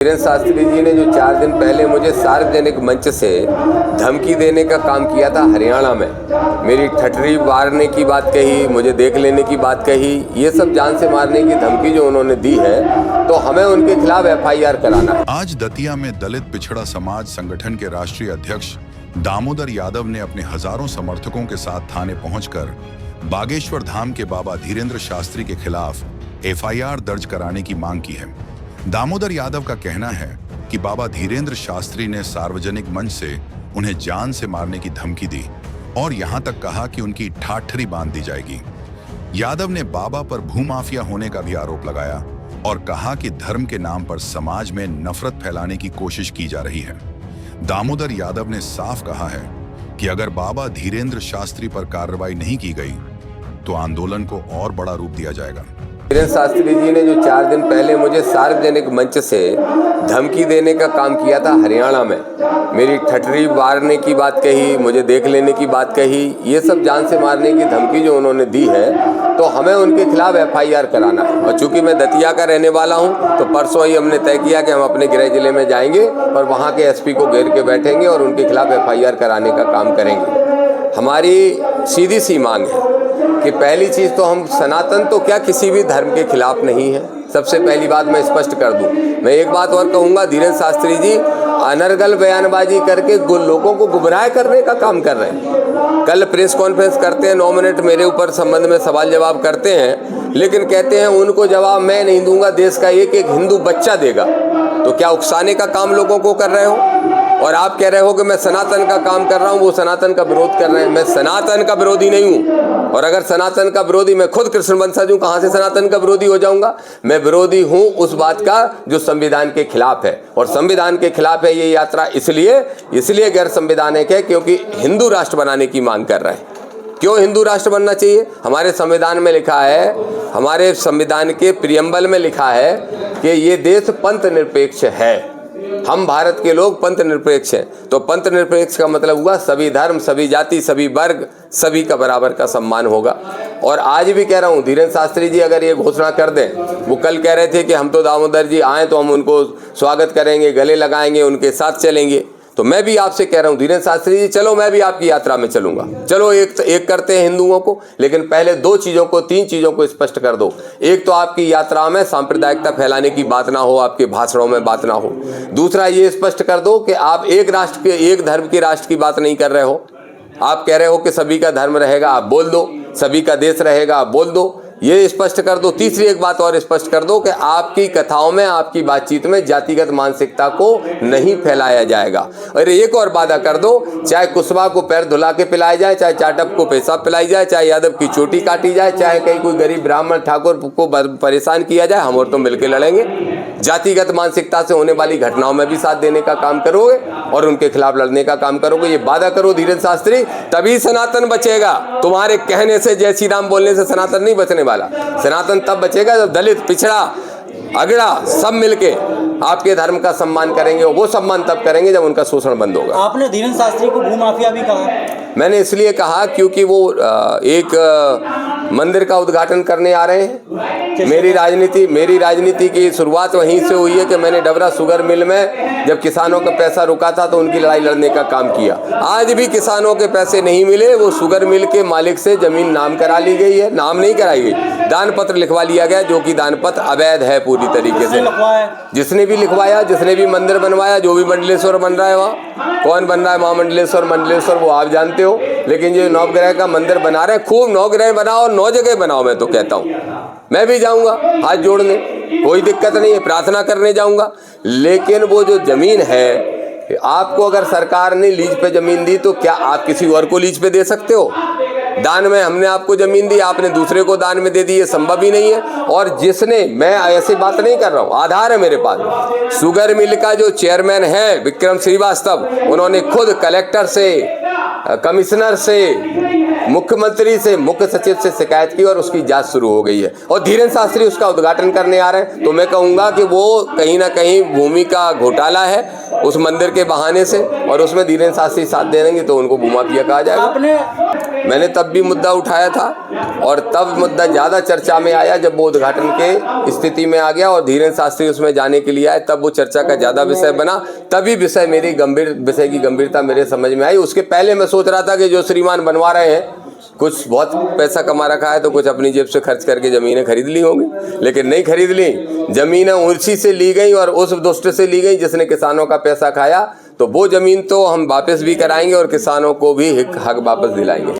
धीरेन्द्र शास्त्री जी ने जो 4 दिन पहले मुझे सार्वजनिक मंच से धमकी देने का काम किया था हरियाणा में, मेरी ठठरी मारने की बात कही, मुझे देख लेने की बात कही, ये सब जान से मारने की धमकी जो उन्होंने दी है, तो हमें उनके खिलाफ FIR कराना है। आज दतिया में दलित पिछड़ा समाज संगठन के राष्ट्रीय अध्यक्ष दामोदर यादव ने अपने हजारों समर्थकों के साथ थाने पहुंचकर बागेश्वर धाम के बाबा धीरेन्द्र शास्त्री के खिलाफ FIR दर्ज कराने की मांग की है। दामोदर यादव का कहना है कि बाबा धीरेन्द्र शास्त्री ने सार्वजनिक मंच से उन्हें जान से मारने की धमकी दी और यहां तक कहा कि उनकी ठाठरी बांध दी जाएगी। यादव ने बाबा पर भूमाफिया होने का भी आरोप लगाया और कहा कि धर्म के नाम पर समाज में नफरत फैलाने की कोशिश की जा रही है। दामोदर यादव ने साफ कहा है कि अगर बाबा धीरेन्द्र शास्त्री पर कार्रवाई नहीं की गई तो आंदोलन को और बड़ा रूप दिया जाएगा। धीरेन्द्र शास्त्री जी ने जो 4 दिन पहले मुझे सार्वजनिक मंच से धमकी देने का काम किया था हरियाणा में, मेरी ठठरी मारने की बात कही, मुझे देख लेने की बात कही, ये सब जान से मारने की धमकी जो उन्होंने दी है, तो हमें उनके खिलाफ FIR कराना है। और चूंकि मैं दतिया का रहने वाला हूं, तो परसों ही हमने तय किया कि हम अपने गृह जिले में जाएंगे और वहां के SP को घेर के बैठेंगे और उनके खिलाफ FIR कराने का काम करेंगे। हमारी सीधी सी मांग है कि पहली चीज़ तो हम सनातन तो क्या किसी भी धर्म के खिलाफ नहीं है। सबसे पहली बात मैं स्पष्ट कर दूं। मैं एक बात और कहूँगा, धीरेन्द्र शास्त्री जी अनर्गल बयानबाजी करके लोगों को गुमराह करने का काम कर रहे हैं। कल प्रेस कॉन्फ्रेंस करते हैं, 9 मिनट मेरे ऊपर संबंध में सवाल जवाब करते हैं, लेकिन कहते हैं उनको जवाब मैं नहीं दूंगा, देश का एक एक हिंदू बच्चा देगा। तो क्या उकसाने का काम लोगों को कर रहे हो? और आप कह रहे हो कि मैं सनातन का काम कर रहा हूँ, वो सनातन का विरोध कर रहे हैं। मैं सनातन का विरोधी नहीं हूँ, और अगर सनातन का विरोधी, मैं खुद कृष्ण वंशज हूँ, कहाँ से सनातन का विरोधी हो जाऊंगा? मैं विरोधी हूँ उस बात का जो संविधान के खिलाफ है, और संविधान के खिलाफ है ये यात्रा इसलिए गैर संवैधानिक है क्योंकि हिंदू राष्ट्र बनाने की मांग कर रहे हैं। क्यों हिंदू राष्ट्र बनना चाहिए? हमारे संविधान में लिखा है, हमारे संविधान के प्रियम्बल में लिखा है कि ये देश पंथ निरपेक्ष है। हम भारत के लोग पंथ निरपेक्ष हैं। तो पंथ निरपेक्ष का मतलब हुआ सभी धर्म, सभी जाति, सभी वर्ग, सभी का बराबर का सम्मान होगा। और आज भी कह रहा हूँ, धीरेन्द्र शास्त्री जी अगर ये घोषणा कर दें, वो कल कह रहे थे कि हम तो दामोदर जी आए तो हम उनको स्वागत करेंगे, गले लगाएंगे, उनके साथ चलेंगे। तो मैं भी आपसे कह रहा हूँ धीरेन्द्र शास्त्री जी, चलो मैं भी आपकी यात्रा में चलूंगा। चलो एक करते हैं हिंदुओं को, लेकिन पहले 3 चीज़ों को स्पष्ट कर दो। एक तो आपकी यात्रा में सांप्रदायिकता फैलाने की बात ना हो, आपके भाषणों में बात ना हो। दूसरा ये स्पष्ट कर दो कि आप एक धर्म के राष्ट्र की बात नहीं कर रहे हो। आप कह रहे हो कि सभी का धर्म रहेगा, आप बोल दो। सभी का देश रहेगा, आप बोल दो। ये स्पष्ट कर दो। तीसरी एक बात और स्पष्ट कर दो कि आपकी कथाओं में, आपकी बातचीत में जातिगत मानसिकता को नहीं फैलाया जाएगा। और एक और वादा कर दो, चाहे कुशवाहा को पैर धुला के पिलाया जाए, चाहे चाटप को पेशाब पिलाई जाए, चाहे यादव की चोटी काटी जाए, चाहे कहीं कोई गरीब ब्राह्मण ठाकुर को परेशान किया जाए, हम और तुम मिलकर लड़ेंगे। जातिगत मानसिकता से होने वाली घटनाओं में भी साथ देने का काम करोगे और उनके खिलाफ लड़ने का काम करोगे। ये वादा करो धीरेन्द्र शास्त्री, तभी सनातन बचेगा। तुम्हारे कहने से, जय श्री राम बोलने से सनातन नहीं बचने वाला। सनातन तब बचेगा जब दलित, पिछड़ा, अगड़ा सब मिलके आपके धर्म का सम्मान करेंगे, और वो सम्मान तब करेंगे जब उनका शोषण बंद होगा। आपने धीरेन्द्र शास्त्री को भूमाफिया भी कहा। मैंने इसलिए कहा क्योंकि वो एक मंदिर का उद्घाटन करने आ रहे हैं। मेरी राजनीति की शुरुआत वहीं से हुई है कि मैंने डबरा शुगर मिल में जब किसानों का पैसा रुका था तो उनकी लड़ाई लड़ने का काम किया। आज भी किसानों के पैसे नहीं मिले, वो शुगर मिल के मालिक से जमीन नाम करा ली गई है। नाम नहीं कराई गई, दान पत्र लिखवा लिया गया, जो कि दान पत्र अवैध है पूरी तरीके से। जिसने भी लिखवाया, जिसने भी मंदिर बनवाया, जो भी मंडलेश्वर बन रहा है, वहाँ कौन बन रहा है, मंडलेश्वर वो आप जानते हो। लेकिन जो नवग्रह का मंदिर बना रहे हैं, खूब नवग्रह बनाओ, 9 जगह बनाओ। मैं तो कहता हूँ, मैं भी जाऊंगा हाथ जोड़ने, कोई दिक्कत नहीं है, प्रार्थना करने जाऊंगा। लेकिन वो जो जमीन है, आपको अगर सरकार ने लीज पे जमीन दी तो क्या आप किसी और को लीज पे दे सकते हो? दान में हमने आपको जमीन दी, आपने दूसरे को दान में दे दी, ये संभव ही नहीं है। और जिसने, मैं ऐसी बात नहीं कर रहा हूँ, आधार है मेरे पास। शुगर मिल का जो चेयरमैन है विक्रम श्रीवास्तव, उन्होंने खुद कलेक्टर से, कमिश्नर से, मुख्यमंत्री से, मुख्य सचिव से शिकायत की और उसकी जांच शुरू हो गई है। और धीरेन्द्र शास्त्री उसका उद्घाटन करने आ रहे हैं। तो मैं कहूँगा कि वो कहीं ना कहीं भूमि का घोटाला है उस मंदिर के बहाने से, और उसमें धीरेन्द्र शास्त्री साथ दे देंगे तो उनको भूमाफिया कहा जाएगा। मैंने तब भी मुद्दा उठाया था और तब मुद्दा ज़्यादा चर्चा में आया जब वो उद्घाटन के स्थिति में आ गया और धीरेन्द्र शास्त्री उसमें जाने के लिए आए, तब वो चर्चा का ज़्यादा विषय बना। तभी विषय की गंभीरता मेरे समझ में आई। उसके पहले मैं सोच रहा था कि जो श्रीमान बनवा रहे हैं कुछ बहुत पैसा कमा रखा है तो कुछ अपनी जेब से खर्च करके ज़मीनें खरीद ली होंगी, लेकिन नहीं खरीद ली। ज़मीनें उसी से ली गई और उस दुष्ट से ली गई जिसने किसानों का पैसा खाया। तो वो ज़मीन तो हम वापस भी कराएंगे और किसानों को भी हक वापस दिलाएंगे।